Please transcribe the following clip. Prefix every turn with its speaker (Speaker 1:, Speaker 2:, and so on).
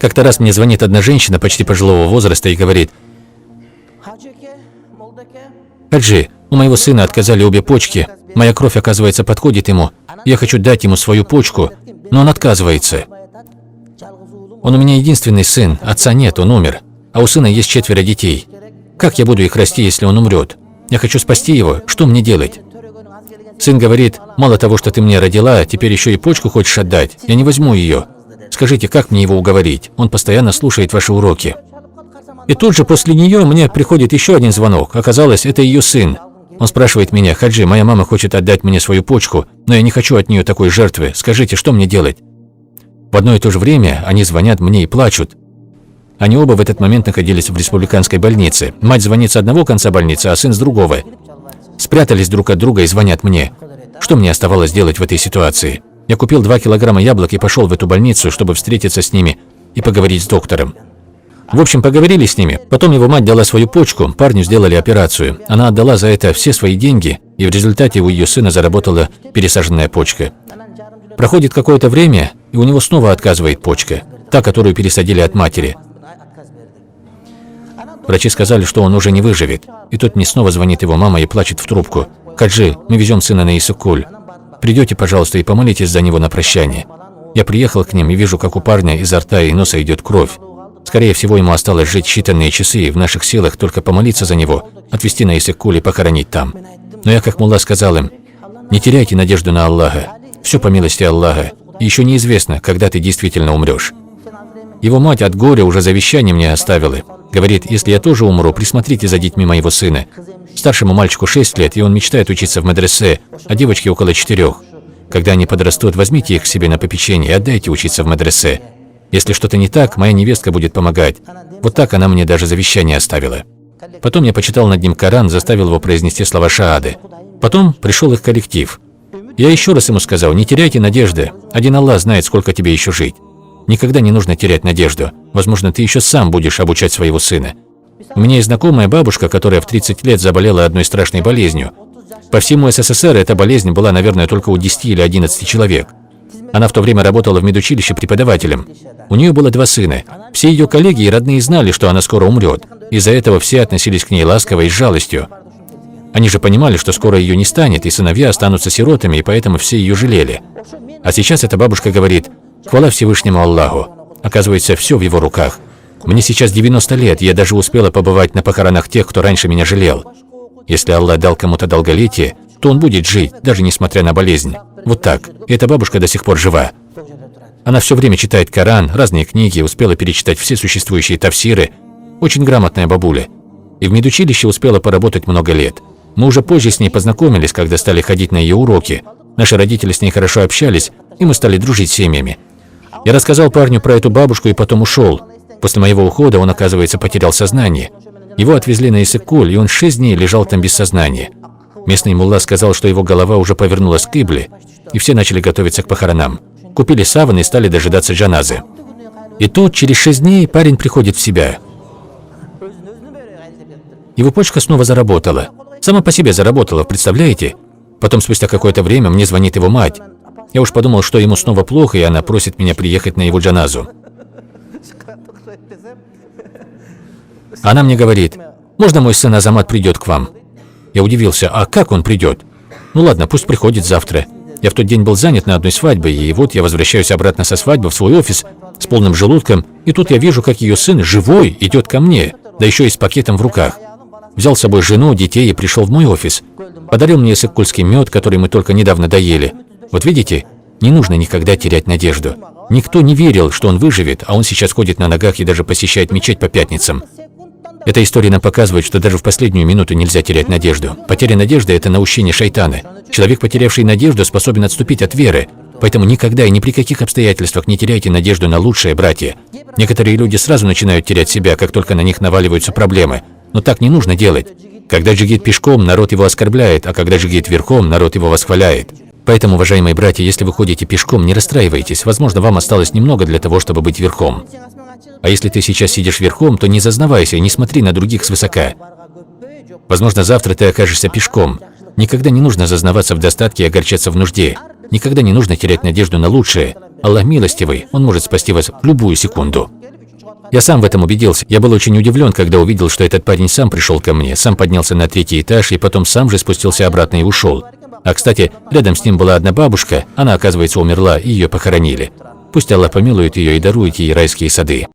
Speaker 1: Как-то раз мне звонит одна женщина почти пожилого возраста и говорит: «Хаджи, у моего сына отказали обе почки, моя кровь, оказывается, подходит ему, я хочу дать ему свою почку, но он отказывается. Он у меня единственный сын, отца нет, он умер, а у сына есть 4 детей. Как я буду их расти, если он умрет? Я хочу спасти его, что мне делать?» Сын говорит: «Мало того, что ты мне родила, теперь еще и почку хочешь отдать, я не возьму ее. Скажите, как мне его уговорить? Он постоянно слушает ваши уроки». И тут же после нее мне приходит еще один звонок. Оказалось, это ее сын. Он спрашивает меня: «Хаджи, моя мама хочет отдать мне свою почку, но я не хочу от нее такой жертвы. Скажите, что мне делать?» В одно и то же время они звонят мне и плачут. Они оба в этот момент находились в республиканской больнице. Мать звонит с одного конца больницы, а сын с другого. Спрятались друг от друга и звонят мне. Что мне оставалось делать в этой ситуации? Я купил 2 килограмма яблок и пошел в эту больницу, чтобы встретиться с ними и поговорить с доктором. В общем, поговорили с ними. Потом его мать дала свою почку, парню сделали операцию. Она отдала за это все свои деньги, и в результате у ее сына заработала пересаженная почка. Проходит какое-то время, и у него снова отказывает почка, та, которую пересадили от матери. Врачи сказали, что он уже не выживет. И тут мне снова звонит его мама и плачет в трубку: «Хаджи, мы везем сына на Иссык-Куль. Придете, пожалуйста, и помолитесь за него на прощание». Я приехал к ним и вижу, как у парня изо рта и носа идет кровь. Скорее всего, ему осталось жить считанные часы, и в наших силах только помолиться за него, отвезти на Иссык-Куль и похоронить там. Но я, как мулла, сказал им: «Не теряйте надежду на Аллаха. Все по милости Аллаха. И еще неизвестно, когда ты действительно умрешь». Его мать от горя уже завещание мне оставила. Говорит: «Если я тоже умру, присмотрите за детьми моего сына. Старшему мальчику 6 лет, и он мечтает учиться в медресе, а девочке около 4. Когда они подрастут, возьмите их к себе на попечение и отдайте учиться в медресе. Если что-то не так, моя невестка будет помогать». Вот так она мне даже завещание оставила. Потом я почитал над ним Коран, заставил его произнести слова шаады. Потом пришел их коллектив. Я еще раз ему сказал: «Не теряйте надежды. Один Аллах знает, сколько тебе еще жить. Никогда не нужно терять надежду. Возможно, ты еще сам будешь обучать своего сына». У меня есть знакомая бабушка, которая в 30 лет заболела одной страшной болезнью. По всему СССР эта болезнь была, наверное, только у 10 или 11 человек. Она в то время работала в медучилище преподавателем. У нее было 2 сына. Все ее коллеги и родные знали, что она скоро умрет. Из-за этого все относились к ней ласково и с жалостью. Они же понимали, что скоро ее не станет, и сыновья останутся сиротами, и поэтому все ее жалели. А сейчас эта бабушка говорит: «Хвала Всевышнему Аллаху. Оказывается, все в его руках. Мне сейчас 90 лет, я даже успела побывать на похоронах тех, кто раньше меня жалел. Если Аллах дал кому-то долголетие, то он будет жить, даже несмотря на болезнь». Вот так. И эта бабушка до сих пор жива. Она все время читает Коран, разные книги, успела перечитать все существующие тафсиры. Очень грамотная бабуля. И в медучилище успела поработать много лет. Мы уже позже с ней познакомились, когда стали ходить на ее уроки. Наши родители с ней хорошо общались, и мы стали дружить с семьями. Я рассказал парню про эту бабушку и потом ушел. После моего ухода он, оказывается, потерял сознание. Его отвезли на Иссык-Куль, и он 6 дней лежал там без сознания. Местный мулла сказал, что его голова уже повернулась к кибле, и все начали готовиться к похоронам. Купили саван и стали дожидаться джаназы. И тут, через 6 дней, парень приходит в себя. Его почка снова заработала. Сама по себе заработала, представляете? Потом, спустя какое-то время, мне звонит его мать. Я уж подумал, что ему снова плохо, и она просит меня приехать на его джаназу. Она мне говорит: «Можно мой сын Азамат придет к вам?» Я удивился: «А как он придет?» «Ну ладно, пусть приходит завтра». Я в тот день был занят на одной свадьбе, и вот я возвращаюсь обратно со свадьбы в свой офис с полным желудком, и тут я вижу, как ее сын живой идет ко мне, да еще и с пакетом в руках. Взял с собой жену, детей и пришел в мой офис. Подарил мне иссык-кульский мед, который мы только недавно доели. Вот видите, не нужно никогда терять надежду. Никто не верил, что он выживет, а он сейчас ходит на ногах и даже посещает мечеть по пятницам. Эта история нам показывает, что даже в последнюю минуту нельзя терять надежду. Потеря надежды – это наущение шайтана. Человек, потерявший надежду, способен отступить от веры. Поэтому никогда и ни при каких обстоятельствах не теряйте надежду на лучшее, братья. Некоторые люди сразу начинают терять себя, как только на них наваливаются проблемы. Но так не нужно делать. Когда джигит пешком, народ его оскорбляет, а когда джигит верхом, народ его восхваляет. Поэтому, уважаемые братья, если вы ходите пешком, не расстраивайтесь. Возможно, вам осталось немного для того, чтобы быть верхом. А если ты сейчас сидишь верхом, то не зазнавайся и не смотри на других свысока. Возможно, завтра ты окажешься пешком. Никогда не нужно зазнаваться в достатке и огорчаться в нужде. Никогда не нужно терять надежду на лучшее. Аллах милостивый, Он может спасти вас в любую секунду. Я сам в этом убедился. Я был очень удивлен, когда увидел, что этот парень сам пришел ко мне, сам поднялся на 3-й этаж и потом сам же спустился обратно и ушел. А кстати, рядом с ним была одна бабушка, она, оказывается, умерла, и ее похоронили. Пусть Аллах помилует ее и дарует ей райские сады.